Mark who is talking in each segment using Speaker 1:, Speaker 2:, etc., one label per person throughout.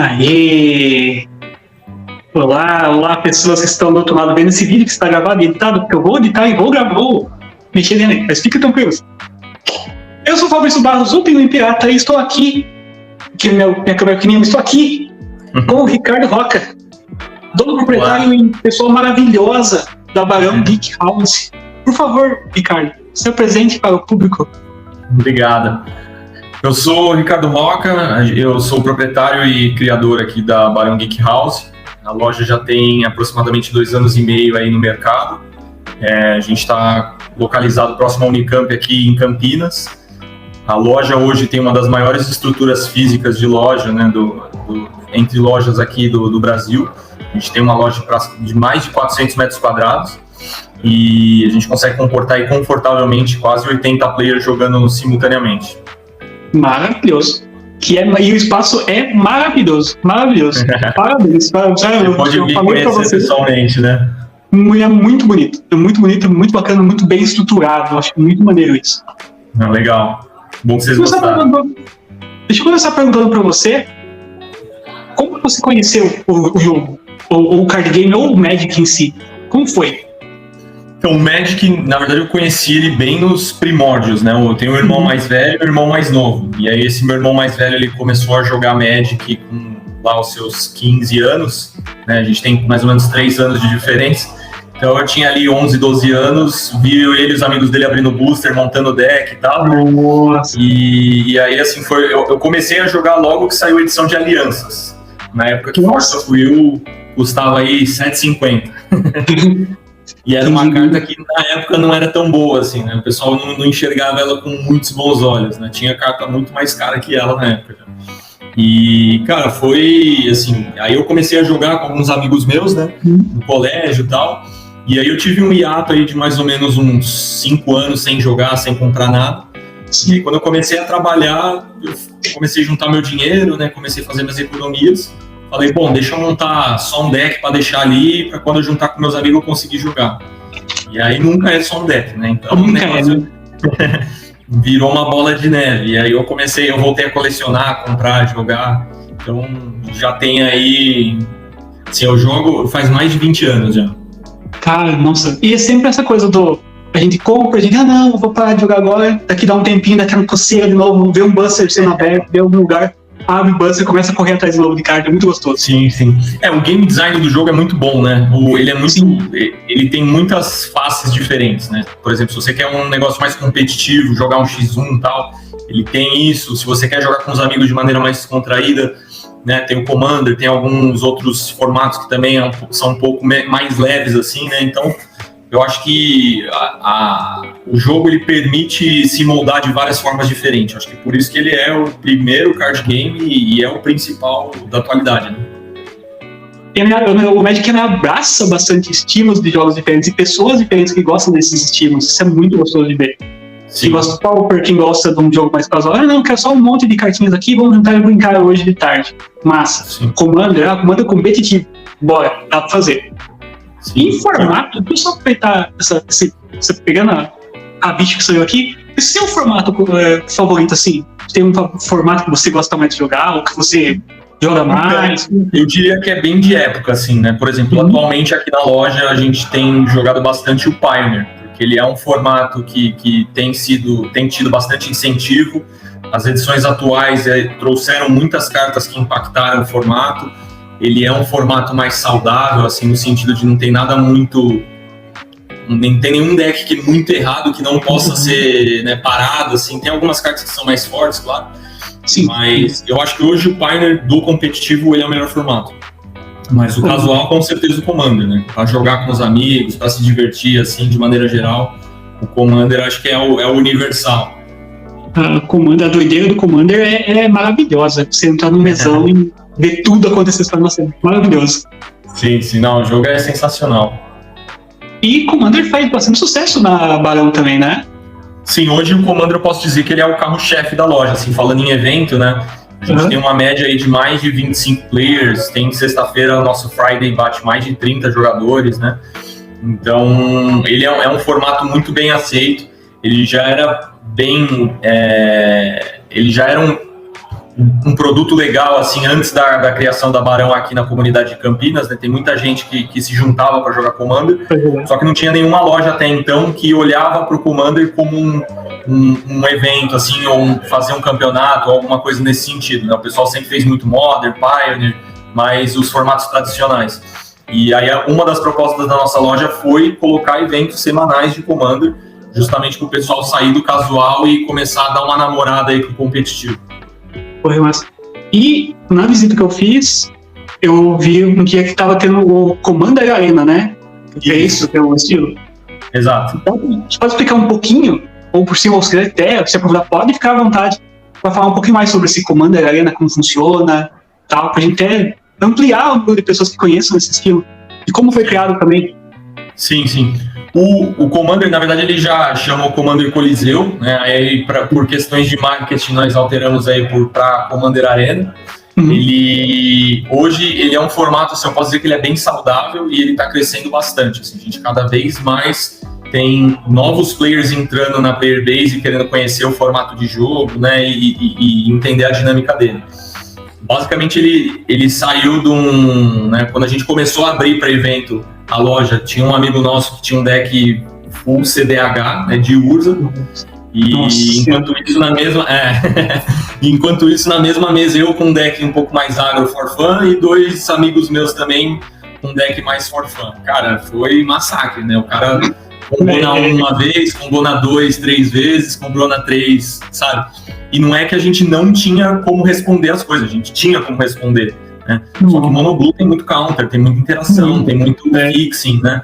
Speaker 1: Aê! Olá, pessoas que estão do outro lado vendo esse vídeo que está gravado e editado, porque eu vou editar e vou gravar, mexer nele, mas fiquem tranquilos. Eu sou o Fabrício Barros, o Pinguim Pirata, e estou aqui, minha câmera pequenininha, estou aqui com o Ricardo Roca, dono proprietário e pessoa maravilhosa da Barão Geek House. Por favor, Ricardo, se apresente para o público.
Speaker 2: Obrigado. Eu sou o Ricardo Roca, eu sou proprietário e criador aqui da Barão Geek House. A loja já tem aproximadamente 2 anos e meio aí no mercado. A gente está localizado próximo à Unicamp aqui em Campinas. A loja hoje tem uma das maiores estruturas físicas de loja, né, entre lojas aqui do Brasil. A gente tem uma loja de mais de 400 metros quadrados e a gente consegue comportar aí confortavelmente quase 80 players jogando simultaneamente.
Speaker 1: Maravilhoso. E o espaço é maravilhoso. Parabéns.
Speaker 2: Você pode vir conhecer pessoalmente, né?
Speaker 1: É muito bonito, muito bacana, muito bem estruturado. Eu acho muito maneiro isso.
Speaker 2: Legal. Bom que vocês gostaram.
Speaker 1: Deixa eu começar perguntando pra você, como você conheceu o jogo? Ou o card game, ou o Magic em si? Como foi?
Speaker 2: Então, o Magic, na verdade, eu conheci ele bem nos primórdios, né? Eu tenho um irmão mais velho e um irmão mais novo. E aí, esse meu irmão mais velho, ele começou a jogar Magic com lá os seus 15 anos, né? A gente tem mais ou menos 3 anos de diferença. Então, eu tinha ali 11, 12 anos, vi ele e os amigos dele abrindo booster, montando deck e tal.
Speaker 1: Nossa.
Speaker 2: E aí, assim, eu comecei a jogar logo que saiu a edição de Alianças. Na época que Force of Will custava aí R$7,50. E era uma carta que na época não era tão boa, assim, né? O pessoal não enxergava ela com muitos bons olhos, né? Tinha carta muito mais cara que ela na época. E, cara, foi assim, aí eu comecei a jogar com alguns amigos meus, né? No colégio e tal. E aí eu tive um hiato aí de mais ou menos uns 5 anos sem jogar, sem comprar nada. E aí, quando eu comecei a trabalhar, eu comecei a juntar meu dinheiro, né? Comecei a fazer minhas economias. Falei, bom, deixa eu montar só um deck para deixar ali, para quando eu juntar com meus amigos eu conseguir jogar. E aí nunca é só um deck, né? Então o negócio virou uma bola de neve. E aí eu voltei a colecionar, comprar, jogar. Então já tem aí, assim, eu jogo faz mais de 20 anos já.
Speaker 1: Cara, nossa. E é sempre essa coisa a gente compra, a gente, não, vou parar de jogar agora, daqui dá um tempinho, daqui uma coceira de novo, vê um Buster sendo aberto, vê algum lugar. Abre o Buster e começa a correr atrás de novo de carta, é muito gostoso.
Speaker 2: Sim. O game design do jogo é muito bom, né? Ele tem muitas faces diferentes, né? Por exemplo, se você quer um negócio mais competitivo, jogar um X1 e tal, ele tem isso. Se você quer jogar com os amigos de maneira mais descontraída, né? Tem o Commander, tem alguns outros formatos que também são um pouco mais leves, assim, né? Então, eu acho que o jogo ele permite se moldar de várias formas diferentes. Acho que por isso que ele é o primeiro card game e é o principal da atualidade, né?
Speaker 1: O Magic abraça bastante estímulos de jogos diferentes e pessoas diferentes que gostam desses estímulos. Isso é muito gostoso de ver. Quem gosta de Pauper, quem gosta de um jogo mais casual, não, quero só um monte de cartinhas aqui, vamos juntar e brincar hoje de tarde. Massa. Commander competitivo. Bora, dá pra fazer. Em formato, deixa eu só aproveitar pegando a bicha que saiu aqui, esse é o formato favorito, assim? Tem um formato que você gosta mais de jogar, ou que você joga mais?
Speaker 2: Eu diria que é bem de época, assim, né? Por exemplo, atualmente aqui na loja a gente tem jogado bastante o Pioneer, porque ele é um formato que tem tido bastante incentivo. As edições atuais trouxeram muitas cartas que impactaram o formato. Ele é um formato mais saudável, assim, no sentido de não tem nada muito... Nem tem nenhum deck que é muito errado, que não possa ser, né, parado, assim. Tem algumas cartas que são mais fortes, claro.
Speaker 1: Sim.
Speaker 2: Mas eu acho que hoje o Pioneer do competitivo ele é o melhor formato. Mas o casual, com certeza, o Commander, né? Pra jogar com os amigos, pra se divertir, assim, de maneira geral. O Commander acho que é o universal.
Speaker 1: A doideira do Commander é maravilhosa. Você entrar no mesão e ver tudo acontecer na cena. Maravilhoso.
Speaker 2: Sim, não, o jogo é sensacional.
Speaker 1: E Commander faz bastante sucesso na Barão também, né?
Speaker 2: Sim, hoje o Commander eu posso dizer que ele é o carro-chefe da loja, assim, falando em evento, né? A gente tem uma média aí de mais de 25 players, tem sexta-feira o nosso Friday bate mais de 30 jogadores, né? Então, ele é um formato muito bem aceito, ele já era um produto legal, assim, antes da criação da Barão aqui na comunidade de Campinas, né? Tem muita gente que se juntava para jogar Commander, só que não tinha nenhuma loja até então que olhava para o Commander como um evento, assim, ou fazer um campeonato, ou alguma coisa nesse sentido, né? O pessoal sempre fez muito Modern, Pioneer, mas os formatos tradicionais. E aí uma das propostas da nossa loja foi colocar eventos semanais de Commander, justamente para o pessoal sair do casual e começar a dar uma namorada aí pro competitivo.
Speaker 1: Mas... E na visita que eu fiz, eu vi um dia que estava tendo o Commander Arena, né? É isso que é o estilo?
Speaker 2: Exato.
Speaker 1: Então, você pode explicar um pouquinho, ou por cima, ou se quiser, se aprofundar, pode ficar à vontade para falar um pouquinho mais sobre esse Commander Arena, como funciona, tal, para a gente até ampliar o número de pessoas que conheçam esse estilo e como foi criado também.
Speaker 2: Sim, sim. O Commander, na verdade, ele já chamou Commander Coliseu, né? Aí, por questões de marketing, nós alteramos aí para Commander Arena. Hoje ele é um formato, assim, eu posso dizer que ele é bem saudável e ele está crescendo bastante. Assim, a gente cada vez mais tem novos players entrando na player base e querendo conhecer o formato de jogo, né? E entender a dinâmica dele. Basicamente, ele saiu de né, quando a gente começou a abrir para evento a loja, tinha um amigo nosso que tinha um deck full CDH, né, de Urza, e enquanto isso na mesma mesa eu com um deck um pouco mais agro for fun e 2 amigos meus também com um deck mais for fun. Cara, foi massacre, né? O cara combou na 1 uma vez, combou na 2, 3 vezes, combou na 3, sabe? E não é que a gente não tinha como responder as coisas, a gente tinha como responder, né? Só que o Monoblue tem muito counter, tem muita interação, tem muito fixing, né?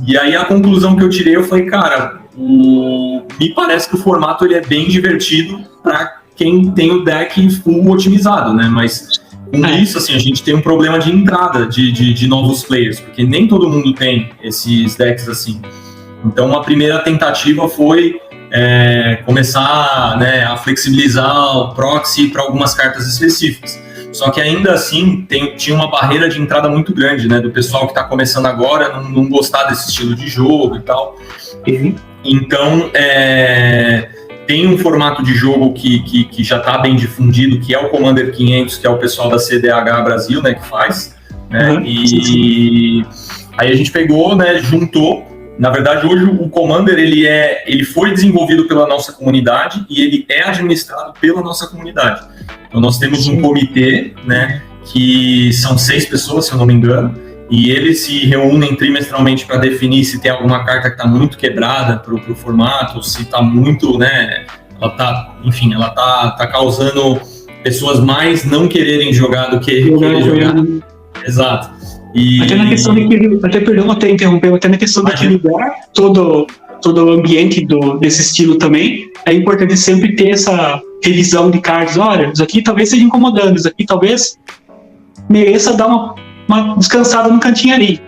Speaker 2: E aí a conclusão que eu tirei, eu falei, cara, me parece que o formato ele é bem divertido para quem tem o deck full otimizado, né? Mas com isso, assim, a gente tem um problema de entrada de novos players, porque nem todo mundo tem esses decks assim. Então a primeira tentativa foi começar, né, a flexibilizar o proxy para algumas cartas específicas. Só que ainda assim tinha uma barreira de entrada muito grande, né, do pessoal que está começando agora não gostar desse estilo de jogo e tal. Então tem um formato de jogo que já está bem difundido, que é o Commander 500, que é o pessoal da CDH Brasil, né, que faz, né, aí a gente pegou, né, juntou. Na verdade, hoje o Commander ele foi desenvolvido pela nossa comunidade e ele é administrado pela nossa comunidade. Então nós temos um comitê, né, que são 6 pessoas, se eu não me engano, e eles se reúnem trimestralmente para definir se tem alguma carta que está muito quebrada para o formato, se está muito, né, ela tá causando pessoas mais não quererem jogar do que querem jogar. Exato.
Speaker 1: Até na questão de interromper, até na questão de equilibrar todo o ambiente desse estilo também, é importante sempre ter essa revisão de cards. Olha, isso aqui talvez seja incomodando, isso aqui talvez mereça dar uma descansada no cantinho ali.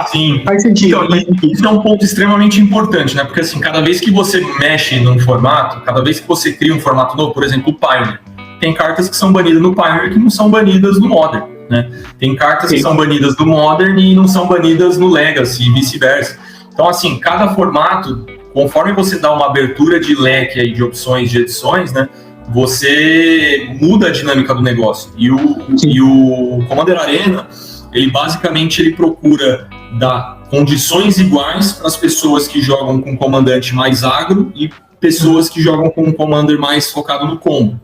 Speaker 2: Sim,
Speaker 1: faz sentido.
Speaker 2: Então, isso é um ponto extremamente importante, né? Porque assim, cada vez que você mexe num formato, cada vez que você cria um formato novo, por exemplo, o Pioneer, tem cartas que são banidas no Pioneer que não são banidas no Modern, né? Tem cartas que são banidas no Modern e não são banidas no Legacy e vice-versa. Então, assim, cada formato, conforme você dá uma abertura de leque aí de opções de edições, né, você muda a dinâmica do negócio. E o Commander Arena, ele basicamente procura dar condições iguais para as pessoas que jogam com comandante mais agro e pessoas que jogam com um commander mais focado no combo.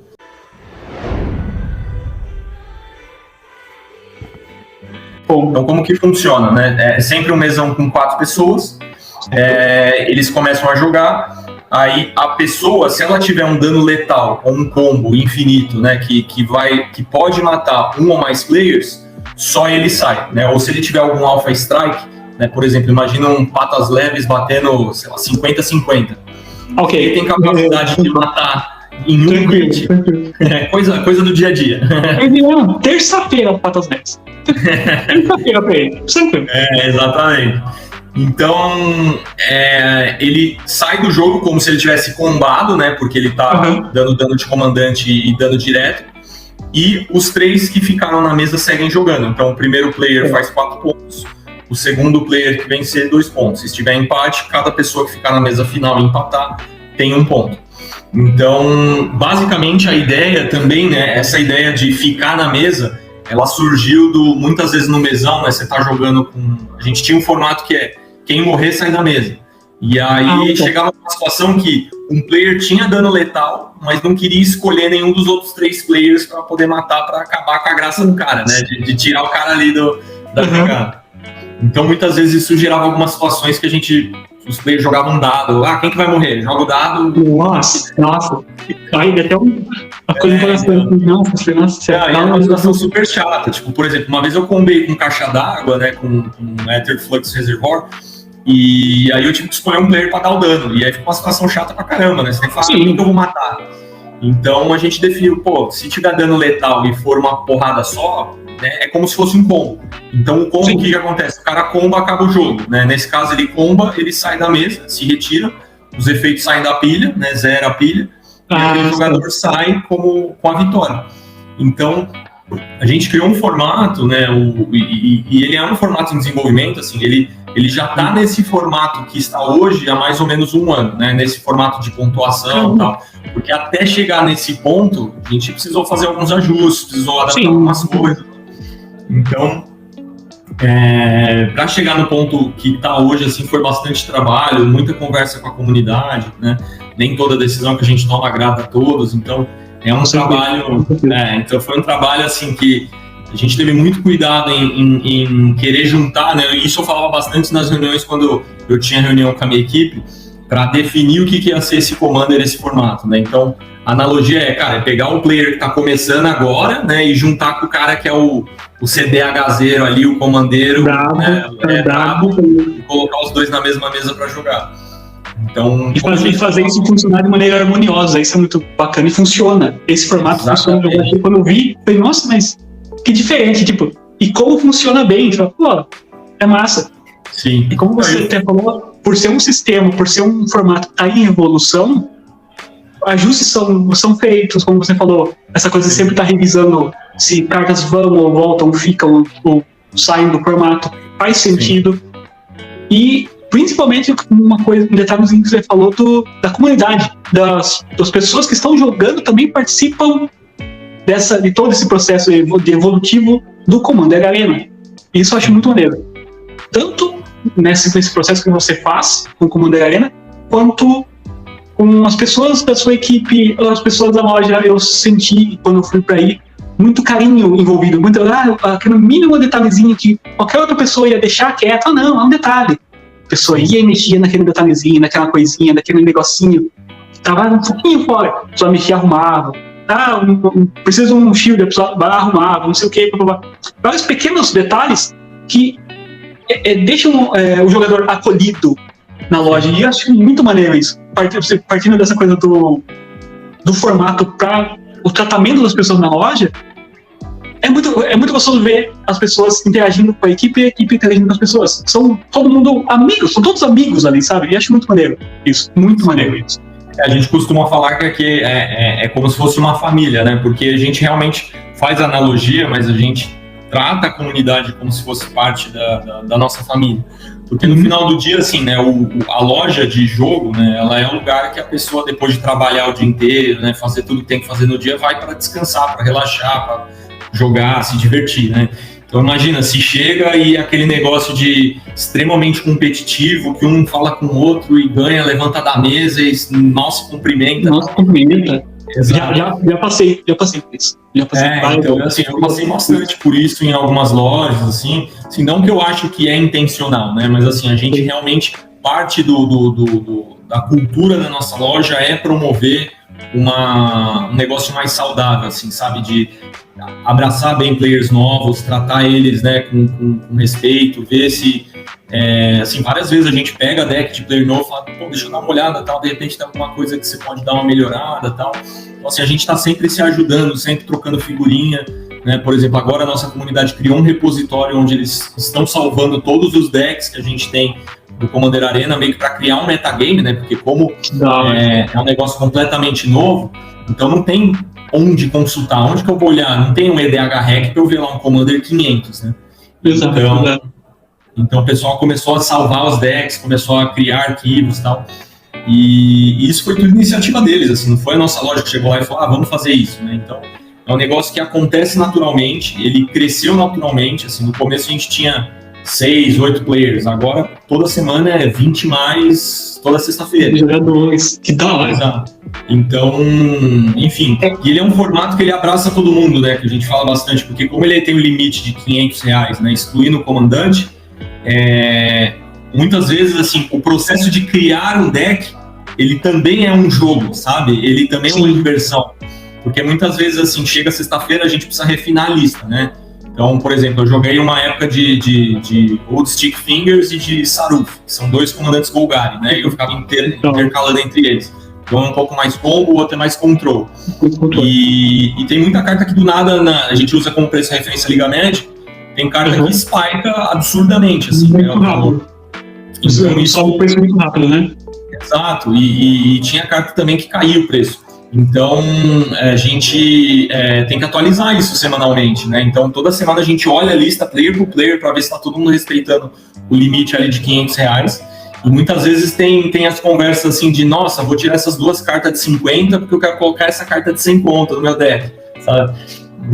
Speaker 2: Então, como que funciona, né? É sempre um mesão com 4 pessoas, eles começam a jogar, aí a pessoa, se ela tiver um dano letal ou um combo infinito, né, que pode matar um ou mais players, só ele sai, né? Ou se ele tiver algum Alpha Strike, né, por exemplo, imagina um Patas Leves batendo, sei lá, 50-50.
Speaker 1: Ok.
Speaker 2: Ele tem capacidade de matar em um hit. Coisa do dia a dia.
Speaker 1: Terça-feira o Patas Leves. Terça-feira pra ele.
Speaker 2: Exatamente. Então, ele sai do jogo como se ele tivesse combado, né? Porque ele tá dando dano de comandante e dano direto. E os 3 que ficaram na mesa seguem jogando. Então, o primeiro player faz 4 pontos. O segundo player que vencer 2 pontos. Se estiver empate, cada pessoa que ficar na mesa final e empatar tem 1 ponto. Então, basicamente, a ideia também, né, essa ideia de ficar na mesa, ela surgiu muitas vezes no mesão, né, você tá jogando com... A gente tinha um formato que é quem morrer sai da mesa. E aí chegava uma situação que um player tinha dano letal, mas não queria escolher nenhum dos outros 3 players para poder matar, para acabar com a graça do cara, né, de tirar o cara ali da jogada. Então, muitas vezes isso gerava algumas situações que os players jogavam um dado. Quem que vai morrer? Joga o dado.
Speaker 1: Nossa. Aí até uma coisa interessante. Nossa,
Speaker 2: é uma situação super chata. Tipo, por exemplo, uma vez eu combei com caixa d'água, né, com Ether Flux Reservoir, e aí eu tive que escolher um player para dar o dano. E aí ficou uma situação chata pra caramba, né? Você tem que falar, quem que eu vou matar? Então, a gente definiu, se tiver dano letal e for uma porrada só, né, é como se fosse um combo. Então, o combo, o que acontece? O cara comba, acaba o jogo, né? Nesse caso, ele comba, ele sai da mesa, se retira, os efeitos saem da pilha, né? Zera a pilha, e aí o jogador sai com a vitória. Então, a gente criou um formato, né? E ele é um formato em desenvolvimento, assim, ele já está nesse formato que está hoje há mais ou menos 1 ano, né? Nesse formato de pontuação e tal. Porque até chegar nesse ponto, a gente precisou fazer alguns ajustes, precisou adaptar algumas coisas. Então, para chegar no ponto que está hoje, assim, foi bastante trabalho, muita conversa com a comunidade, né? Nem toda decisão que a gente toma agrada a todos, então é um trabalho... então foi um trabalho, assim, que a gente teve muito cuidado em querer juntar, né? Isso eu falava bastante nas reuniões, quando eu tinha reunião com a minha equipe, para definir o que ia ser esse Commander, esse formato, né? Então, a analogia é pegar um player que está começando agora, né, e juntar com o cara que é o CDHzeiro ali, o comandeiro, brabo, e colocar os dois na mesma mesa para jogar. Então,
Speaker 1: e fazer isso funcionar de maneira harmoniosa, isso é muito bacana e funciona. Esse formato funciona. Quando eu vi, falei, nossa, mas que diferente, tipo, e como funciona bem, é massa.
Speaker 2: Sim.
Speaker 1: E como você até falou, por ser um sistema, por ser um formato que está em evolução, ajustes são feitos, como você falou, essa coisa de sempre estar revisando se cartas vão ou voltam, ficam ou saem do formato, faz sentido. Sim. E principalmente um detalhezinho que você falou da comunidade, das pessoas que estão jogando também participam de todo esse processo evolutivo do Commander Arena. Isso eu acho muito maneiro. Tanto nesse processo que você faz com o Commander Arena, quanto com as pessoas da sua equipe, as pessoas da loja. Eu senti, quando eu fui para aí, muito carinho envolvido, aquele mínimo detalhezinho que qualquer outra pessoa ia deixar quieto. Não, é um detalhe. A pessoa ia e mexia naquele detalhezinho, naquela coisinha, naquele negocinho que tava um pouquinho fora. A pessoa mexia, arrumava. Precisa de um shield, a pessoa arrumava, não sei o que. Vários pequenos detalhes que deixam o jogador acolhido na loja. E eu acho muito maneiro isso. Partindo dessa coisa do formato para o tratamento das pessoas na loja, é muito gostoso ver as pessoas interagindo com a equipe e a equipe interagindo com as pessoas. São todo mundo amigos, são todos amigos ali, sabe? E acho muito maneiro isso, muito maneiro isso.
Speaker 2: A gente costuma falar que aqui é como se fosse uma família, né? Porque a gente realmente faz analogia, mas a gente trata a comunidade como se fosse parte da nossa família. Porque no final do dia, assim, né, a loja de jogo, né, ela é um lugar que a pessoa, depois de trabalhar o dia inteiro, né, fazer tudo que tem que fazer no dia, vai para descansar, para relaxar, para jogar, se divertir, né? Então imagina, se chega e aquele negócio de extremamente competitivo, que um fala com o outro e ganha, levanta da mesa e mal se cumprimenta.
Speaker 1: Não se cumprimenta. Já passei por isso.
Speaker 2: Então, assim, eu passei bastante por isso em algumas lojas, assim, não que eu acho que é intencional, né? Mas assim, a gente realmente, parte da cultura da nossa loja é promover um negócio mais saudável, assim, sabe? De abraçar bem players novos, tratar eles, né, com respeito, ver se... assim, várias vezes a gente pega a deck de player novo e fala, deixa eu dar uma olhada, tal, de repente tem alguma coisa que você pode dar uma melhorada, tal. Então, assim, a gente está sempre se ajudando, sempre trocando figurinha, né? Por exemplo, agora a nossa comunidade criou um repositório onde eles estão salvando todos os decks que a gente tem do Commander Arena, meio que para criar um metagame, né? Porque como é um negócio completamente novo, então não tem onde consultar, onde que eu vou olhar? Não tem um EDH Hack para eu ver lá um Commander 500, né?
Speaker 1: Exato.
Speaker 2: Então o pessoal começou a salvar os decks, começou a criar arquivos e tal. E isso foi tudo iniciativa deles, assim, não foi a nossa loja que chegou lá e falou, vamos fazer isso, né? Então, é um negócio que acontece naturalmente, ele cresceu naturalmente, assim, no começo a gente tinha 6, 8 players, agora toda semana é 20 mais, toda sexta-feira.
Speaker 1: Jogadores, que da hora.
Speaker 2: Exato. Então, enfim, e ele é um formato que ele abraça todo mundo, né, que a gente fala bastante, porque como ele tem o limite de R$500, né, excluindo o comandante, muitas vezes, assim, o processo de criar um deck, ele também é um jogo, sabe? Ele também é uma diversão. Porque muitas vezes, assim, chega sexta-feira, a gente precisa refinar a lista, né? Então, por exemplo, eu joguei uma época de Old Stick Fingers e de Saruf, que são 2 comandantes Golgari, né? E eu ficava intercalando entre eles. Um é um pouco mais combo, o outro é mais control. E tem muita carta que do nada, a gente usa como preço referência Liga Magic, tem carta que spika absurdamente, assim.
Speaker 1: Muito rápido.
Speaker 2: Então,
Speaker 1: isso é um preço muito rápido, né?
Speaker 2: Exato, e tinha carta também que caiu o preço. Então, a gente tem que atualizar isso semanalmente, né? Então, toda semana a gente olha a lista player por player para ver se está todo mundo respeitando o limite ali de R$500. E muitas vezes tem as conversas assim de, nossa, vou tirar essas 2 cartas de 50 porque eu quero colocar essa carta de 100 conto no meu deck, sabe?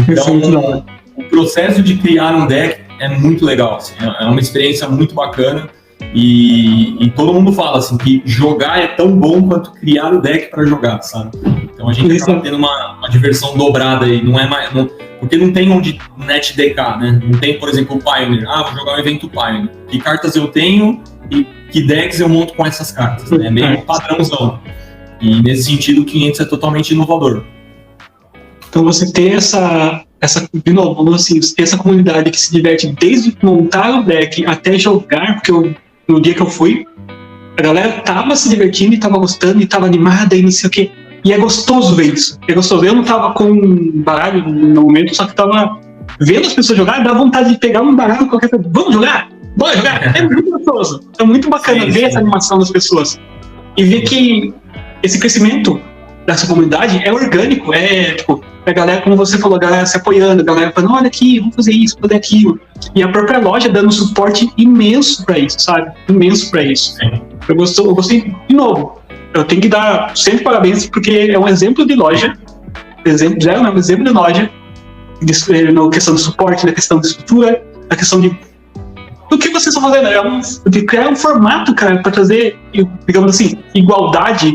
Speaker 2: Então, o processo de criar um deck é muito legal, assim, é uma experiência muito bacana. E todo mundo fala assim que jogar é tão bom quanto criar o deck para jogar, sabe? Então a gente acaba tendo uma diversão dobrada aí, não é mais, porque não tem onde net DK, né? Não tem, por exemplo, o Pioneer. Vou jogar um evento Pioneer. Que cartas eu tenho e que decks eu monto com essas cartas, né? É meio padrãozão. E nesse sentido, o 500 é totalmente inovador.
Speaker 1: Então você ter de novo, assim, essa comunidade que se diverte desde montar o deck até jogar, porque no dia que eu fui, a galera tava se divertindo e tava gostando e tava animada e não sei o quê. E é gostoso ver isso. É gostoso. Eu não tava com um baralho no momento, só que tava vendo as pessoas jogar, dá vontade de pegar um baralho qualquer coisa. Vamos jogar? Bora jogar? É muito gostoso. É muito bacana ver essa animação das pessoas. E ver que esse crescimento dessa comunidade é orgânico. Tipo, a galera, como você falou, a galera se apoiando, a galera falando, olha aqui, vamos fazer isso, fazer aquilo. E a própria loja dando suporte imenso pra isso, sabe? Imenso pra isso. Eu gostei, de novo, eu tenho que dar sempre parabéns, porque é um exemplo de loja, exemplo de loja, na questão de suporte, na questão de estrutura, na questão de do que vocês estão fazendo, de criar um formato, cara, para trazer, digamos assim, igualdade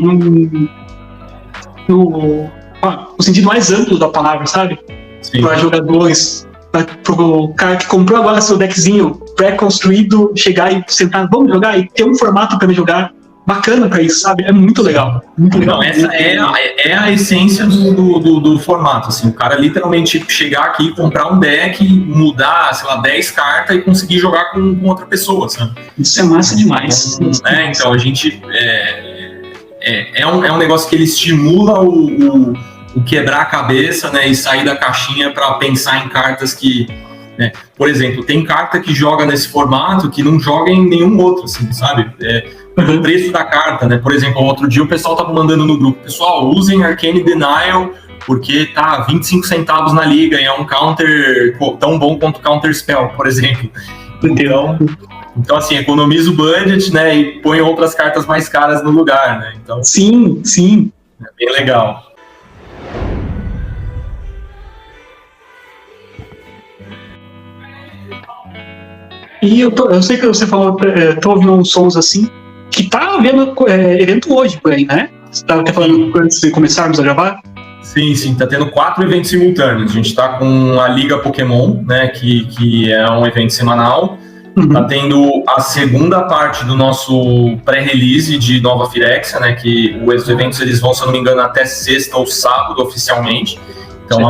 Speaker 1: no sentido mais amplo da palavra, sabe? Para jogadores, pro cara que comprou agora seu deckzinho pré-construído, chegar e sentar, vamos jogar, e ter um formato para jogar bacana para isso, sabe? É muito legal. Muito legal.
Speaker 2: Não, essa é a essência do formato, assim, o cara literalmente chegar aqui, comprar um deck, mudar, sei lá, 10 cartas e conseguir jogar com outra pessoa, sabe?
Speaker 1: Isso é massa demais.
Speaker 2: Então a gente é um negócio que ele estimula o quebrar a cabeça, né, e sair da caixinha para pensar em cartas que, né, por exemplo, tem carta que joga nesse formato que não joga em nenhum outro, assim, sabe? O preço da carta, né? Por exemplo, outro dia o pessoal tava mandando no grupo, pessoal, usem Arcane Denial porque tá 25 centavos na liga e é um counter tão bom quanto o Counter Spell, por exemplo. Então, assim, economiza o budget, né, e põe outras cartas mais caras no lugar, né? Então,
Speaker 1: sim.
Speaker 2: É bem legal.
Speaker 1: E eu sei que você falou, tô ouvindo uns sons assim, que tá havendo evento hoje por aí, né? Você tava falando antes de começarmos a gravar?
Speaker 2: Sim, tá tendo 4 eventos simultâneos. A gente tá com a Liga Pokémon, né, que é um evento semanal. Tá tendo a segunda parte do nosso pré-release de Nova Firexia, né, que os eventos eles vão, se eu não me engano, até sexta ou sábado oficialmente. Então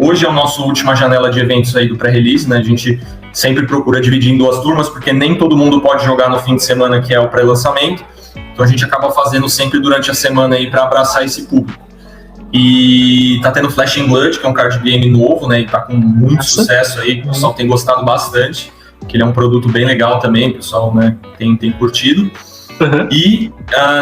Speaker 2: hoje é a nossa última janela de eventos aí do pré-release, né? A gente sempre procura dividir em 2 turmas, porque nem todo mundo pode jogar no fim de semana, que é o pré-lançamento. Então a gente acaba fazendo sempre durante a semana aí para abraçar esse público. E tá tendo Flash and Blood, que é um card game novo, né? E tá com muito sucesso aí, o pessoal tem gostado bastante, que ele é um produto bem legal também, o pessoal, né, tem curtido. E,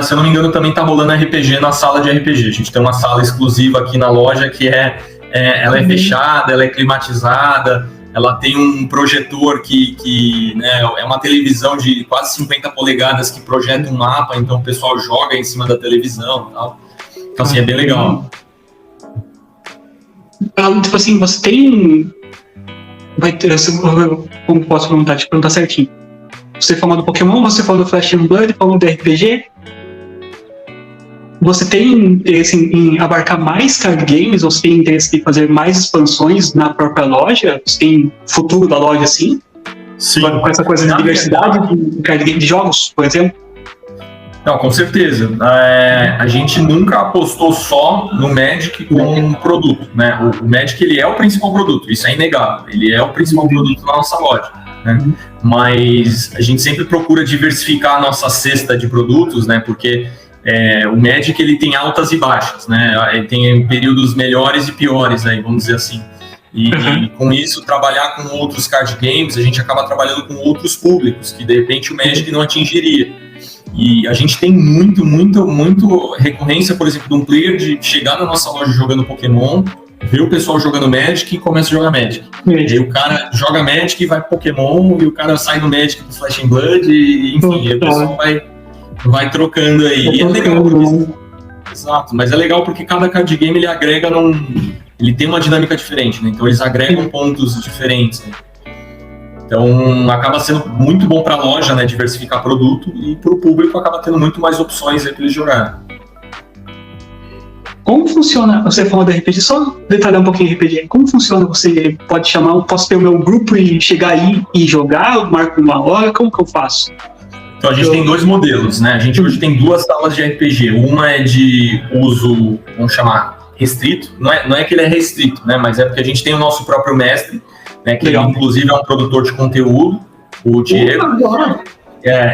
Speaker 2: se eu não me engano, também tá rolando RPG na sala de RPG. A gente tem uma sala exclusiva aqui na loja que ela é fechada, ela é climatizada, ela tem um projetor que né, é uma televisão de quase 50 polegadas que projeta um mapa, então o pessoal joga em cima da televisão e tal. Então, assim, é bem legal.
Speaker 1: Tipo assim, você tem... Vai ter... Como posso perguntar? Te perguntar certinho. Você falou do Pokémon, você falou do Flash and Blood, falou do RPG. Você tem interesse em abarcar mais card games? Ou você tem interesse em fazer mais expansões na própria loja? Você tem futuro da loja assim?
Speaker 2: Sim.
Speaker 1: Com essa coisa de diversidade de card game de jogos, por exemplo?
Speaker 2: Não, com certeza. A gente nunca apostou só no Magic como um produto, né? O Magic, ele é o principal produto, isso é inegável. Ele é o principal produto da nossa loja, né? Mas a gente sempre procura diversificar a nossa cesta de produtos, né? Porque o Magic, ele tem altas e baixas, né? Ele tem períodos melhores e piores, aí, vamos dizer assim. E com isso, trabalhar com outros card games, a gente acaba trabalhando com outros públicos, que de repente o Magic não atingiria. E a gente tem muito recorrência, por exemplo, de um player de chegar na nossa loja jogando Pokémon, ver o pessoal jogando Magic e começa a jogar Magic. E aí o cara joga Magic e vai pro Pokémon, e o cara sai do Magic pro Flash and Blood, e enfim, aí o pessoal vai trocando aí. E é legal porque... Exato, mas é legal porque cada card game ele agrega ele tem uma dinâmica diferente, né? Então eles agregam pontos diferentes, né? Então, acaba sendo muito bom para a loja, né, diversificar produto, e para o público acaba tendo muito mais opções para eles jogarem.
Speaker 1: Como funciona? Você falou do RPG, só detalhar um pouquinho o RPG. Como funciona? Você pode chamar, eu posso ter o meu grupo e chegar aí e jogar, eu marco uma hora, como que eu faço?
Speaker 2: Então, a gente tem dois modelos, né? A gente hoje tem duas salas de RPG. Uma é de uso, vamos chamar, restrito. Não é que ele é restrito, né? Mas é porque a gente tem o nosso próprio mestre, né, que ele, inclusive, é um produtor de conteúdo, o Diego.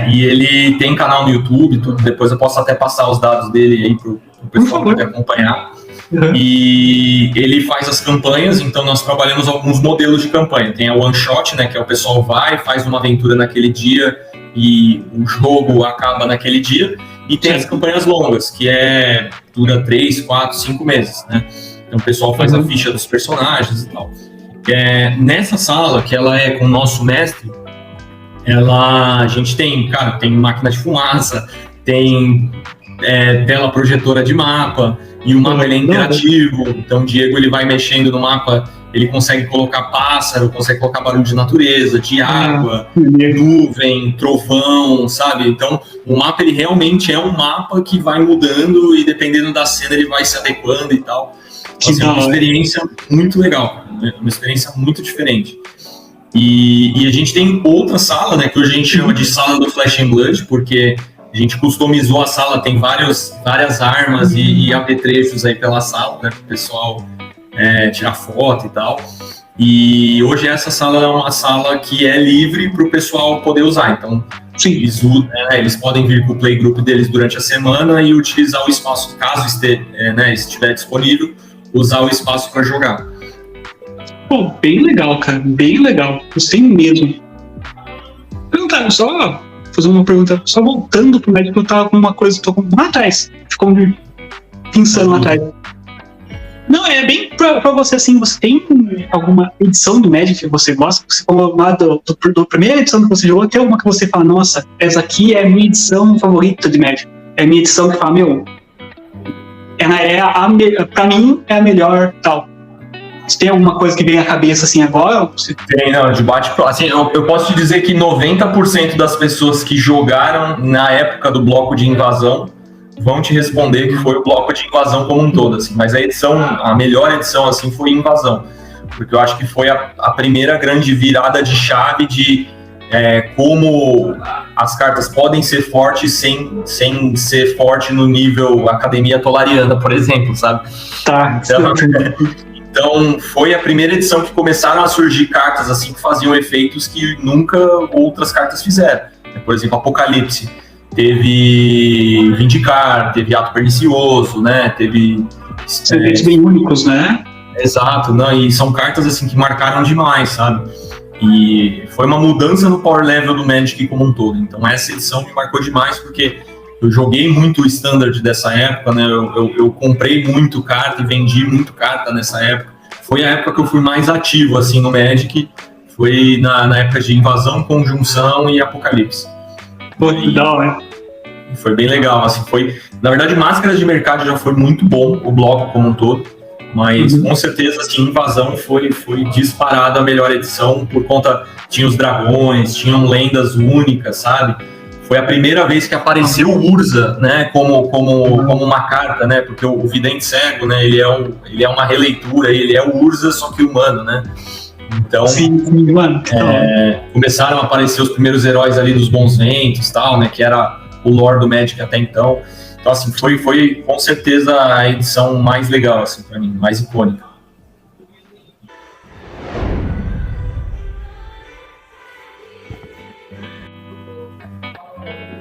Speaker 2: E ele tem canal no YouTube, tudo. Depois eu posso até passar os dados dele aí pro pessoal poder acompanhar. E ele faz as campanhas, então nós trabalhamos alguns modelos de campanha. Tem a one shot, né, que é o pessoal vai, faz uma aventura naquele dia e o jogo acaba naquele dia. E tem as campanhas longas, que dura 3, 4, 5 meses, né? Então o pessoal faz a ficha dos personagens e tal. Nessa sala, que ela é com o nosso mestre, a gente tem máquina de fumaça, tem tela projetora de mapa, e o mapa ele é interativo, então o Diego ele vai mexendo no mapa, ele consegue colocar pássaro, consegue colocar barulho de natureza, de água, nuvem, trovão, sabe? Então o mapa ele realmente é um mapa que vai mudando, e dependendo da cena ele vai se adequando e tal. Então, é uma experiência muito legal, uma experiência muito diferente. E a gente tem outra sala, né, que hoje a gente chama de sala do Flash and Blood, porque a gente customizou a sala, tem várias armas e apetrechos aí pela sala, né, para o pessoal tirar foto e tal. E hoje essa sala é uma sala que é livre para o pessoal poder usar. Então, eles podem vir com o playgroup deles durante a semana e utilizar o espaço, caso estiver disponível, usar o espaço para jogar.
Speaker 1: Pô, bem legal, cara, bem legal. Gostei mesmo. Perguntar, só fazer uma pergunta, só voltando pro Magic, eu tava com uma coisa, tô lá atrás, ficou me pensando lá atrás. Não, é bem pra você assim, você tem alguma edição do Magic que você gosta? Você falou lá da primeira edição que você jogou, tem alguma que você fala, nossa, essa aqui é a minha edição favorita de Magic. É a minha edição que fala, pra mim é a melhor, tal. Você tem alguma coisa que vem à cabeça assim agora?
Speaker 2: Tem, não, debate. Assim, eu posso te dizer que 90% das pessoas que jogaram na época do bloco de invasão vão te responder que foi o bloco de invasão como um todo, assim. Mas a melhor edição, assim, foi invasão. Porque eu acho que foi a primeira grande virada de chave de como as cartas podem ser fortes sem ser forte no nível Academia Tolariana, por exemplo, sabe?
Speaker 1: Tá.
Speaker 2: Então, foi a primeira edição que começaram a surgir cartas assim que faziam efeitos que nunca outras cartas fizeram. Por exemplo, Apocalipse. Teve Vindicar, teve Ato Pernicioso, né? Teve...
Speaker 1: Efeitos bem únicos, né?
Speaker 2: Exato, né? E são cartas assim que marcaram demais, sabe? E foi uma mudança no power level do Magic como um todo. Então, essa edição me marcou demais porque eu joguei muito o Standard dessa época, né? Eu comprei muito carta e vendi muito carta nessa época. foi a época que eu fui mais ativo, assim, no Magic. Foi na época de Invasão, Conjunção e Apocalipse.
Speaker 1: Pô, legal, né?
Speaker 2: Foi bem legal, assim, na verdade, Máscaras de Mercado já foi muito bom, o bloco como um todo, mas com certeza, assim, Invasão foi disparada a melhor edição, por conta, tinha os dragões, tinham lendas únicas, sabe? Foi a primeira vez que apareceu o Urza, né, como uma carta, né, porque o Vidente Cego, né, ele é uma releitura, ele é o Urza, só que humano, né? Então,
Speaker 1: sim, mano.
Speaker 2: Começaram a aparecer os primeiros heróis ali dos Bons Ventos, tal, né, que era o lore do Magic até então. Então, assim, foi com certeza a edição mais legal, assim, pra mim, mais icônica.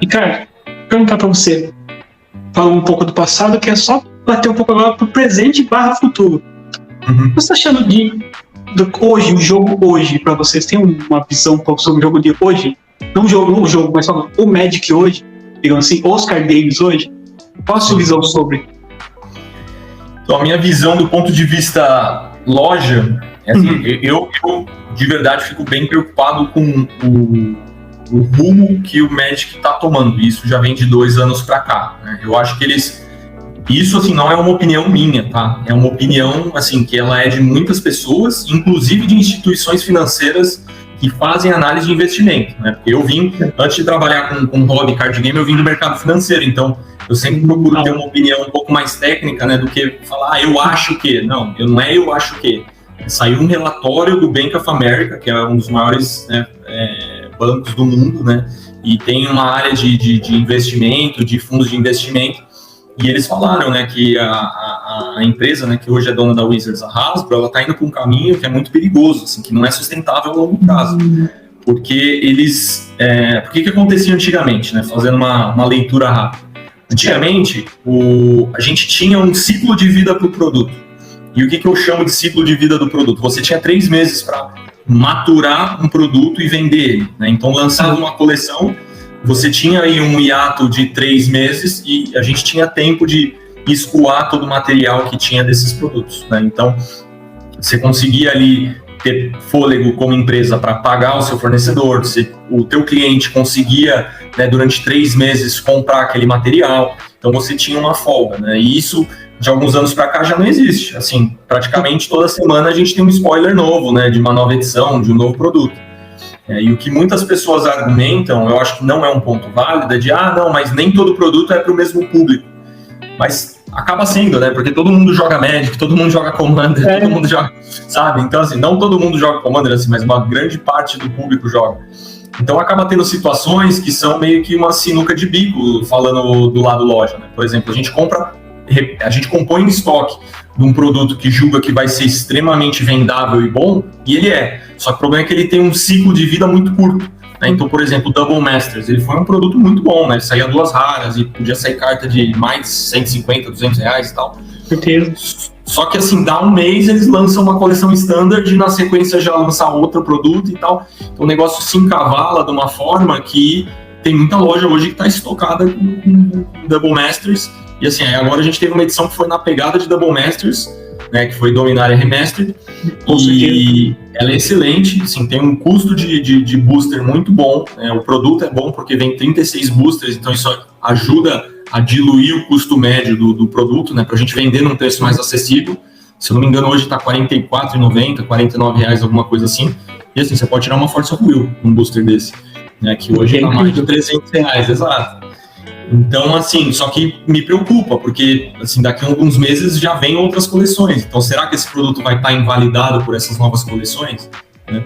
Speaker 1: E, cara, perguntar pra você, falar um pouco do passado, que é só bater um pouco agora pro presente / futuro. O que você tá achando hoje, o jogo hoje, pra vocês? Tem uma visão um pouco sobre o jogo de hoje? Não o jogo, mas só o Magic hoje, digamos assim, os card games hoje? Qual a sua visão sobre?
Speaker 2: Então, a minha visão do ponto de vista loja, é assim, eu de verdade fico bem preocupado com o rumo que o Magic está tomando. Isso já vem de 2 anos para cá, né? Eu acho que isso, assim, não é uma opinião minha, tá? É uma opinião, assim, que ela é de muitas pessoas, inclusive de instituições financeiras que fazem análise de investimento, né? Porque eu vim, antes de trabalhar com hobby card game, eu vim do mercado financeiro, então eu sempre procuro ter uma opinião um pouco mais técnica, né, do que falar, eu acho que. Não, eu acho que. Saiu um relatório do Bank of America, que é um dos maiores, né, bancos do mundo, né, e tem uma área de investimento, de fundos de investimento, e eles falaram, né, que a empresa, né, que hoje é dona da Wizards, a Hasbro, ela está indo para um caminho que é muito perigoso, assim, que não é sustentável a longo prazo. Porque o que acontecia antigamente, né, fazendo uma leitura rápida? Antigamente, a gente tinha um ciclo de vida para o produto. E o que eu chamo de ciclo de vida do produto? Você tinha 3 meses para maturar um produto e vender ele, né? Então, lançava uma coleção, você tinha aí um hiato de 3 meses e a gente tinha tempo de escoar todo o material que tinha desses produtos, né? Então, você conseguia ali ter fôlego como empresa para pagar o seu fornecedor, o teu cliente conseguia, né, durante 3 meses comprar aquele material, então você tinha uma folga, né? E isso, de alguns anos para cá, já não existe. Assim, praticamente toda semana a gente tem um spoiler novo, né, de uma nova edição, de um novo produto. E o que muitas pessoas argumentam, eu acho que não é um ponto válido, é de, não, mas nem todo produto é para o mesmo público. Mas acaba sendo, né? Porque todo mundo joga Magic, todo mundo joga Commander, todo mundo joga, sabe? Então, assim, não todo mundo joga Commander, assim, mas uma grande parte do público joga. Então, acaba tendo situações que são meio que uma sinuca de bico, falando do lado loja, né? Por exemplo, a gente compõe em estoque de um produto que julga que vai ser extremamente vendável e bom, e ele é. Só que o problema é que ele tem um ciclo de vida muito curto, né? Então, por exemplo, o Double Masters, ele foi um produto muito bom, né? Saía 2 raras e podia sair carta de mais 150, 200 reais e tal.
Speaker 1: Certeza.
Speaker 2: Só que, assim, dá um mês, eles lançam uma coleção standard e na sequência já lançar outro produto e tal. Então, o negócio se encavala de uma forma que tem muita loja hoje que está estocada com Double Masters. E, assim, agora a gente teve uma edição que foi na pegada de Double Masters, né, que foi Dominária Remastered, e ela é excelente, assim, tem um custo de booster muito bom, né, o produto é bom porque vem 36 boosters, então isso ajuda a diluir o custo médio do produto, né, para a gente vender num preço mais acessível. Se eu não me engano, hoje está R$ 44,90, R$ 49,00, alguma coisa assim, e assim, você pode tirar uma Force of Will, um booster desse, né, que hoje está mais de R$ 300,00, exato. Então, assim, só que me preocupa, porque, assim, daqui a alguns meses já vem outras coleções. Então, será que esse produto vai estar invalidado por essas novas coleções? Né?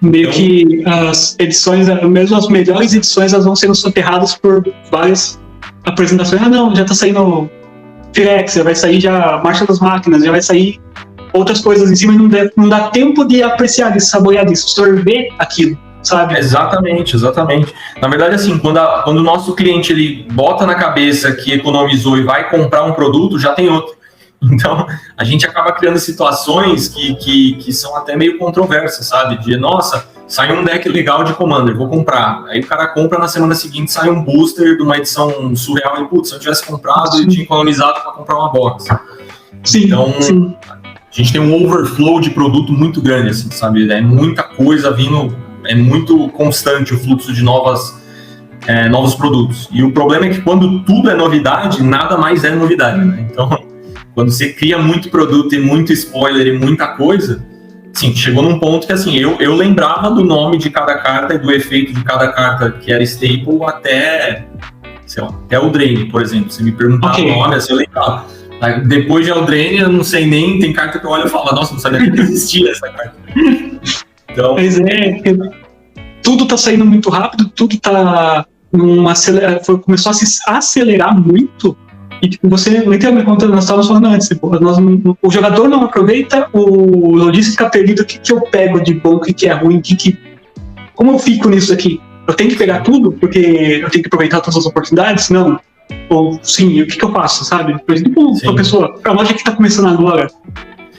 Speaker 1: Meio que as edições, mesmo as melhores edições, elas vão sendo soterradas por várias apresentações. Não, já tá saindo Firex, já vai sair já Marcha das Máquinas, já vai sair outras coisas em cima e não dá tempo de apreciar, de saborear, de absorver aquilo. Sabe?
Speaker 2: Exatamente. Na verdade, assim, quando o nosso cliente ele bota na cabeça que economizou e vai comprar um produto, já tem outro. Então, a gente acaba criando situações que são até meio controversas, sabe? De, nossa, sai um deck legal de Commander, vou comprar. Aí o cara compra, na semana seguinte sai um booster de uma edição surreal e, putz, se eu tivesse comprado, eu tinha economizado para comprar uma box.
Speaker 1: Sim,
Speaker 2: então,
Speaker 1: sim.
Speaker 2: A gente tem um overflow de produto muito grande, assim, sabe? É muita coisa vindo, é muito constante o fluxo de novos produtos. E o problema é que quando tudo é novidade, nada mais é novidade, né? Então, quando você cria muito produto e muito spoiler e muita coisa, sim, chegou num ponto que, assim, eu lembrava do nome de cada carta e do efeito de cada carta que era staple até, sei lá, até o Drain, por exemplo. Você me perguntava o nome, assim, eu lembrava. Depois de Eldraine, eu não sei nem, tem carta que eu olho e falo, nossa, não sabia nem que existia essa carta. Então...
Speaker 1: Pois é, tudo tá saindo muito rápido, tudo tá começou a se acelerar muito, e tipo, você, literalmente, quando nós estávamos falando antes, tipo, o jogador não aproveita, o lojista fica perdido, o que eu pego de bom, o que é ruim, como eu fico nisso aqui? Eu tenho que pegar tudo, porque eu tenho que aproveitar todas as oportunidades? Não. Ou sim, o que eu faço, sabe? Por exemplo, uma pessoa, a loja que está começando agora,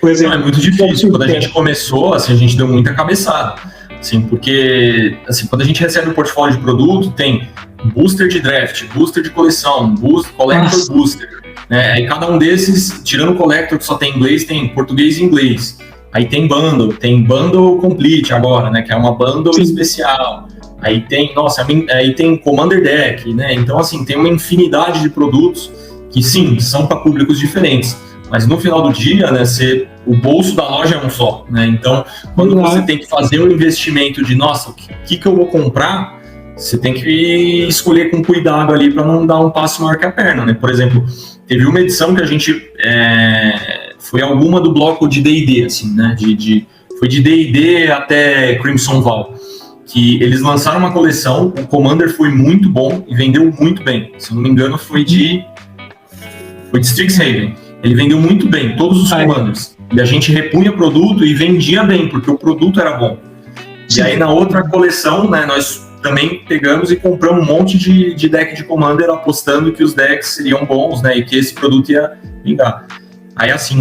Speaker 1: por exemplo.
Speaker 2: Não, é muito difícil. Quando a gente começou, assim, a gente deu muita cabeçada. Assim, porque assim, quando a gente recebe um portfólio de produto, tem booster de draft, booster de coleção, collector booster. Né? Aí cada um desses, tirando o collector que só tem inglês, tem português e inglês. Aí tem bundle complete agora, né? Que é uma bundle especial. Aí tem Commander Deck, né? Então, assim, tem uma infinidade de produtos que, sim, são para públicos diferentes. Mas no final do dia, né, o bolso da loja é um só, né? Então, quando você tem que fazer um investimento de, nossa, o que eu vou comprar, você tem que escolher com cuidado ali para não dar um passo maior que a perna, né? Por exemplo, teve uma edição que a gente... foi alguma do bloco de D&D, assim, né? Foi de D&D até Crimson Val. Que eles lançaram uma coleção, o Commander foi muito bom e vendeu muito bem. Se eu não me engano, foi de Strixhaven. Ele vendeu muito bem, todos os Commanders. E a gente repunha produto e vendia bem, porque o produto era bom. E aí na outra coleção, né, nós também pegamos e compramos um monte de deck de Commander, apostando que os decks seriam bons, né, e que esse produto ia vingar. Aí assim,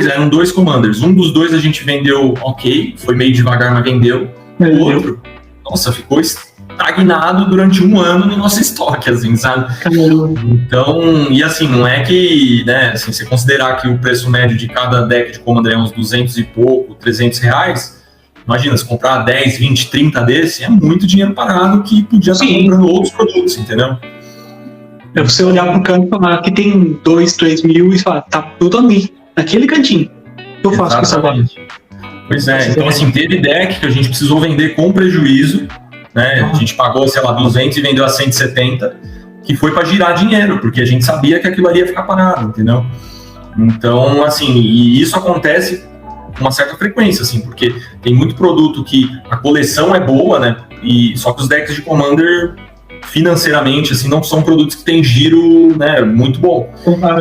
Speaker 2: eram 2 Commanders. Um dos 2 a gente vendeu ok, foi meio devagar, mas vendeu. O outro, nossa, ficou estagnado durante 1 ano no nosso estoque, assim, sabe? Então, e assim, não é que, né, assim, você considerar que o preço médio de cada deck de Commander é uns 200 e pouco, 300 reais, imagina, se comprar 10, 20, 30 desse, é muito dinheiro parado que podia estar comprando outros produtos, entendeu?
Speaker 1: É você olhar pro canto e falar que tem 2, 3 mil e falar, tá tudo ali, naquele cantinho. Eu faço com essa vaga.
Speaker 2: Pois é, então assim, teve deck que a gente precisou vender com prejuízo, né? A gente pagou, sei lá, 200 e vendeu a 170, que foi para girar dinheiro, porque a gente sabia que aquilo ali ia ficar parado, entendeu? Então, assim, e isso acontece com uma certa frequência, assim, porque tem muito produto que a coleção é boa, né? Só que os decks de Commander, financeiramente, assim, não são produtos que têm giro, né, muito bom.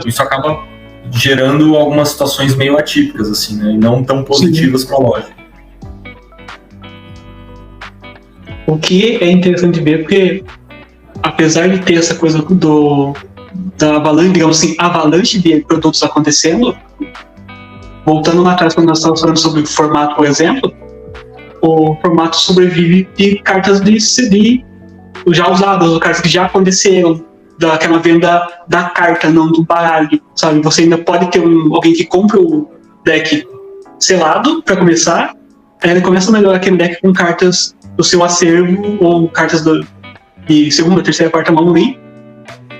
Speaker 2: Isso acaba gerando algumas situações meio atípicas, assim, né? E não tão positivas para a loja.
Speaker 1: O que é interessante ver, porque apesar de ter essa coisa da avalanche, digamos assim, avalanche de produtos acontecendo, voltando lá atrás, quando nós estávamos falando sobre o formato, por exemplo, o formato sobrevive de cartas de CD já usadas, ou cartas que já aconteceram, daquela venda da carta, não do baralho, sabe? Você ainda pode ter alguém que compra o deck selado para começar, aí ele começa a melhorar aquele deck com cartas do seu acervo ou cartas de segunda, terceira, quarta mão ali,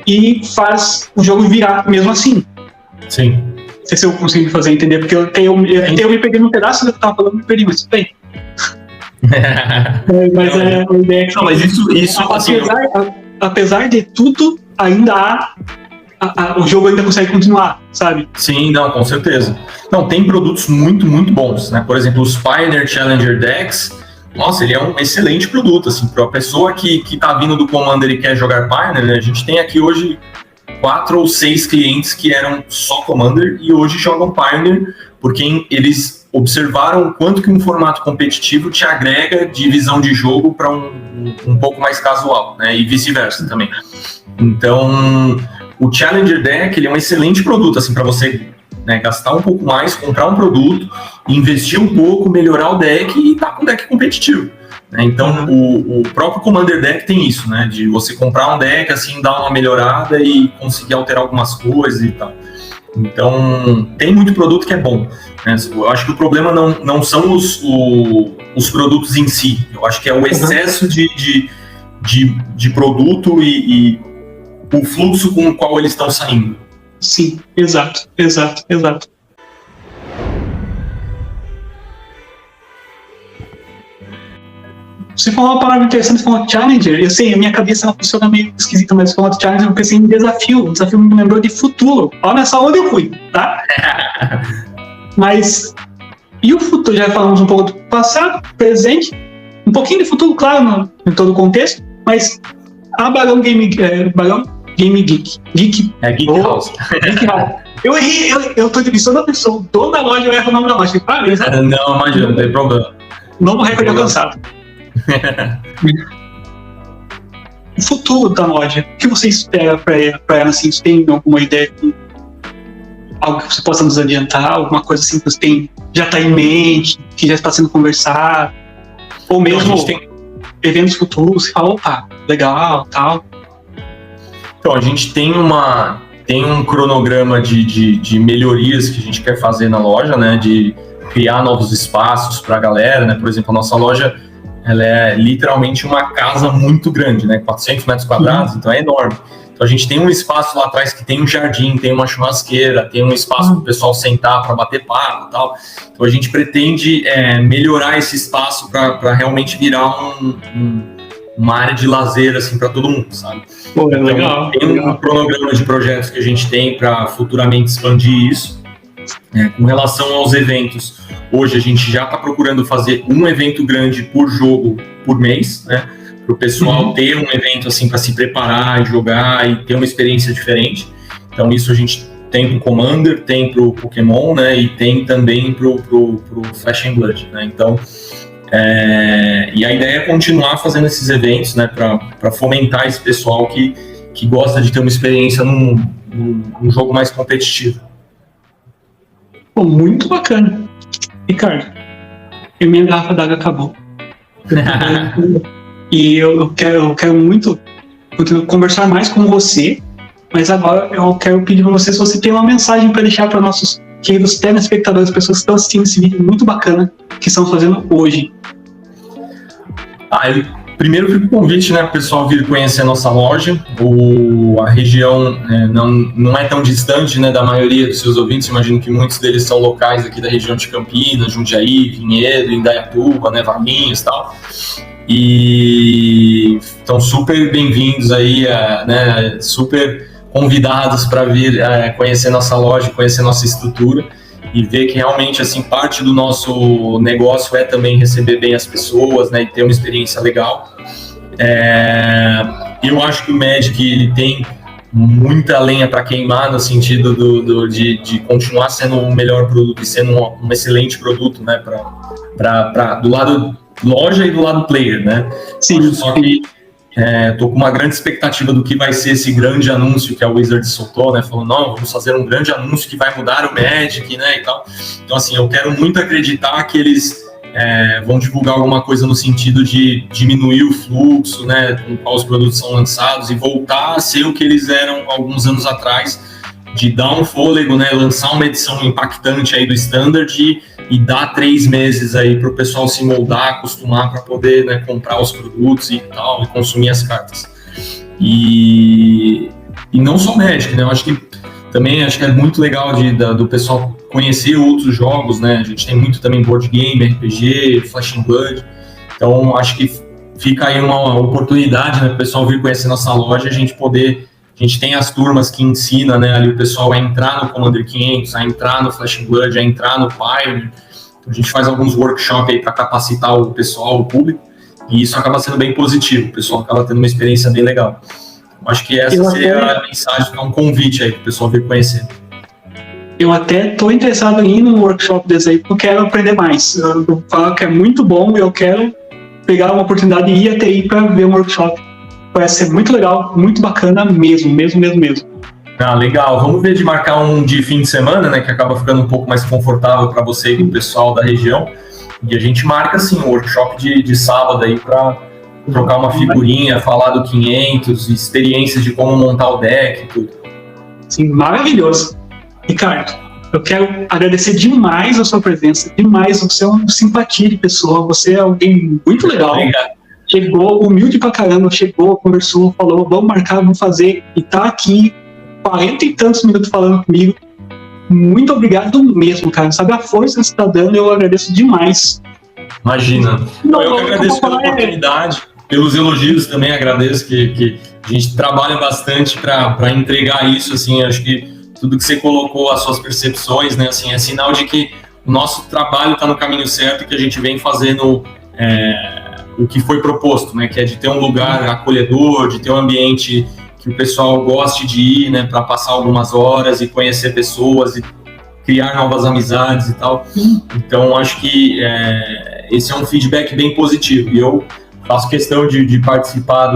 Speaker 1: e faz o jogo virar mesmo assim.
Speaker 2: Sim.
Speaker 1: Não sei se eu consigo fazer entender, porque eu me peguei num pedaço do que eu tava falando, me perdi, mas tudo bem. Mas a ideia é que...
Speaker 2: Não, mas isso
Speaker 1: apesar de tudo, ainda o jogo ainda consegue continuar, sabe?
Speaker 2: Sim, não, com certeza. Não, tem produtos muito, muito bons, né? Por exemplo, os Pioneer Challenger Decks, nossa, ele é um excelente produto, assim, para a pessoa que tá vindo do Commander e quer jogar Pioneer, né? A gente tem aqui hoje 4 ou 6 clientes que eram só Commander e hoje jogam Pioneer, porque eles observaram o quanto que um formato competitivo te agrega de visão de jogo para um pouco mais casual, né? E vice-versa também. Então, o Challenger Deck, ele é um excelente produto, assim, para você, né, gastar um pouco mais, comprar um produto, investir um pouco, melhorar o deck e tá com um deck competitivo. Né? Então, o próprio Commander Deck tem isso, né? De você comprar um deck, assim, dar uma melhorada e conseguir alterar algumas coisas e tal. Então, tem muito produto que é bom, né? Eu acho que o problema não são os produtos em si, eu acho que é o excesso de produto e o fluxo com o qual eles estão saindo.
Speaker 1: Sim, exato. Você falou uma palavra interessante, você falou Challenger. Eu sei, a minha cabeça ela funciona meio esquisita, mas você falou Challenger, eu pensei em desafio. O desafio me lembrou de futuro. Olha só onde eu fui, tá? Mas, e o futuro? Já falamos um pouco do passado, presente, um pouquinho de futuro, claro, em todo o contexto, mas a Barão Game Geek.
Speaker 2: Geek House.
Speaker 1: Geek House. Eu errei, eu tô divisando a pessoa, o dono da loja, eu erro o nome da loja. Parabéns, né?
Speaker 2: Não, imagina, não tem problema.
Speaker 1: Novo recorde alcançado. O futuro da loja, o que você espera para ela? Assim, você tem alguma ideia? Algo que você possa nos adiantar? Alguma coisa assim que você já está em mente, que já está sendo conversado? Ou mesmo eventos futuros, você fala, opa, legal, tal.
Speaker 2: Então, a gente tem um cronograma de melhorias que a gente quer fazer na loja, né? De criar novos espaços para a galera, né? Por exemplo, a nossa loja, ela é literalmente uma casa muito grande, né? 400 metros quadrados, então é enorme. Então a gente tem um espaço lá atrás que tem um jardim, tem uma churrasqueira, tem um espaço para o pessoal sentar para bater papo e tal. Então a gente pretende melhorar esse espaço para realmente virar uma área de lazer assim para todo mundo, sabe?
Speaker 1: Pô,
Speaker 2: então,
Speaker 1: legal.
Speaker 2: Tem um cronograma de projetos que a gente tem para futuramente expandir isso. Com relação aos eventos, hoje a gente já está procurando fazer um evento grande por jogo por mês, né? Para o pessoal ter um evento assim para se preparar e jogar e ter uma experiência diferente. Então isso a gente tem para o Commander, tem para o Pokémon, né? E tem também para o Flash and Blood, né? Então, e a ideia é continuar fazendo esses eventos, né? Para fomentar esse pessoal que gosta de ter uma experiência num jogo mais competitivo.
Speaker 1: Pô, muito bacana. Ricardo, minha garrafa d'água acabou. E eu quero muito conversar mais com você, mas agora eu quero pedir para você se você tem uma mensagem para deixar para nossos queridos telespectadores, pessoas que estão assistindo esse vídeo muito bacana que estão fazendo hoje.
Speaker 2: Primeiro fica o convite, né, para o pessoal vir conhecer a nossa loja. A região não é tão distante, né, da maioria dos seus ouvintes. Imagino que muitos deles são locais aqui da região de Campinas, Jundiaí, Vinhedo, Indaiatuba, né, Valinhos e tal. E estão super bem-vindos aí, né, super convidados para vir conhecer nossa loja, conhecer nossa estrutura e ver que realmente assim parte do nosso negócio é também receber bem as pessoas, né, e ter uma experiência legal. Eu acho que o Magic ele tem muita lenha para queimar no sentido de continuar sendo o melhor produto e sendo um excelente produto, né, do lado loja e do lado player, né?
Speaker 1: Sim.
Speaker 2: Só que tô com uma grande expectativa do que vai ser esse grande anúncio que a Wizards soltou, né? Falou, não, vamos fazer um grande anúncio que vai mudar o Magic, né? E tal. Então, assim, eu quero muito acreditar que eles vão divulgar alguma coisa no sentido de diminuir o fluxo, né? Com qual os produtos são lançados e voltar a ser o que eles eram alguns anos atrás, de dar um fôlego, né? Lançar uma edição impactante aí do Standard e dar 3 meses aí para o pessoal se moldar, acostumar para poder, né, comprar os produtos e tal, e consumir as cartas. E não só Magic, né? Eu acho que é muito legal do pessoal conhecer outros jogos, né? A gente tem muito também board game, RPG, Flash and Blood. Então acho que fica aí uma oportunidade, né, para o pessoal vir conhecer nossa loja e a gente tem as turmas que ensinam, né, ali o pessoal a entrar no Commander 500, a entrar no Flash and Blood, a entrar no Pioneer. Então, a gente faz alguns workshops aí para capacitar o pessoal, o público, e isso acaba sendo bem positivo, o pessoal acaba tendo uma experiência bem legal. Acho que essa seria a mensagem, um convite aí para o pessoal vir conhecer.
Speaker 1: Eu até estou interessado em ir num workshop desse aí, porque eu quero aprender mais. Eu falo que é muito bom e eu quero pegar uma oportunidade e ir até aí para ver um workshop. Parece ser muito legal, muito bacana mesmo.
Speaker 2: Legal. Vamos ver de marcar um de fim de semana, né, que acaba ficando um pouco mais confortável para você e para o pessoal da região. E a gente marca, assim, um workshop de sábado aí para trocar uma figurinha, falar do 500, experiências de como montar o deck e tudo.
Speaker 1: Sim, maravilhoso. Ricardo, eu quero agradecer demais a sua presença, demais. Você é uma simpatia de pessoa, você é alguém muito legal.
Speaker 2: Obrigado.
Speaker 1: Chegou humilde pra caramba, chegou, conversou, falou, vamos marcar, vamos fazer, e tá aqui 40 e tantos minutos falando comigo. Muito obrigado mesmo, cara. Sabe a força que você tá dando, eu agradeço demais.
Speaker 2: Imagina. Eu que agradeço pela oportunidade, pelos elogios também, agradeço que a gente trabalha bastante para entregar isso, assim, acho que tudo que você colocou, as suas percepções, né, assim, é sinal de que o nosso trabalho está no caminho certo, que a gente vem fazendo o que foi proposto, né, que é de ter um lugar acolhedor, de ter um ambiente que o pessoal goste de ir, né, para passar algumas horas e conhecer pessoas e criar novas amizades e tal. Então, acho que esse é um feedback bem positivo. E eu faço questão de participar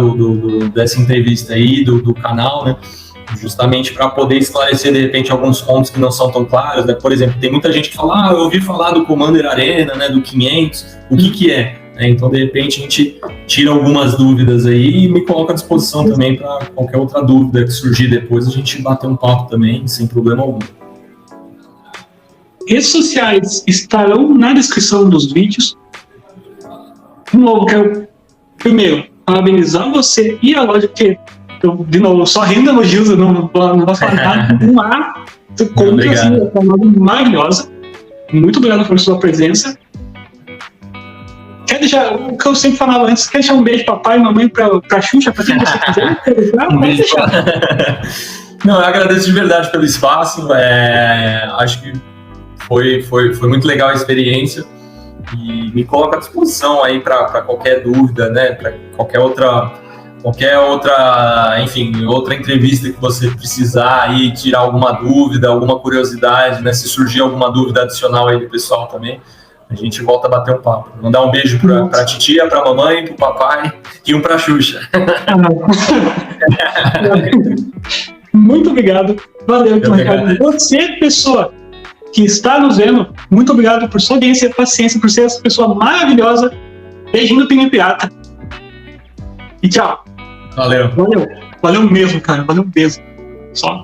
Speaker 2: dessa entrevista aí, do canal, né, justamente para poder esclarecer, de repente, alguns pontos que não são tão claros, né? Por exemplo, tem muita gente que fala, eu ouvi falar do Commander Arena, né, do 500, o que é? Então, de repente, a gente tira algumas dúvidas aí e me coloca à disposição também para qualquer outra dúvida que surgir depois, a gente bater um papo também, sem problema algum.
Speaker 1: Redes sociais estarão na descrição dos vídeos. De novo, quero, primeiro, parabenizar você e a loja, porque eu, de novo, só rendo elogios, eu não vou falar nada. Uma compra, assim, uma loja maravilhosa. Muito obrigado pela sua presença. Quer deixar, o que eu sempre falava antes, quer deixar um beijo pra papai e mamãe, pra Xuxa, pra quem você quiser?
Speaker 2: Um beijo. Não, eu agradeço de verdade pelo espaço, acho que foi muito legal a experiência e me coloco à disposição aí para qualquer dúvida, né, para qualquer outra, enfim, outra entrevista que você precisar aí, tirar alguma dúvida, alguma curiosidade, né, se surgir alguma dúvida adicional aí do pessoal também, a gente volta a bater um papo. Mandar um beijo pra titia, pra mamãe, pro papai e um pra Xuxa.
Speaker 1: Muito obrigado. Valeu, Ricardo. Você, pessoa que está nos vendo, muito obrigado por sua audiência e paciência, por ser essa pessoa maravilhosa. Beijinho do Pinguim Pirata. E tchau.
Speaker 2: Valeu.
Speaker 1: Valeu mesmo, cara. Valeu mesmo. Só.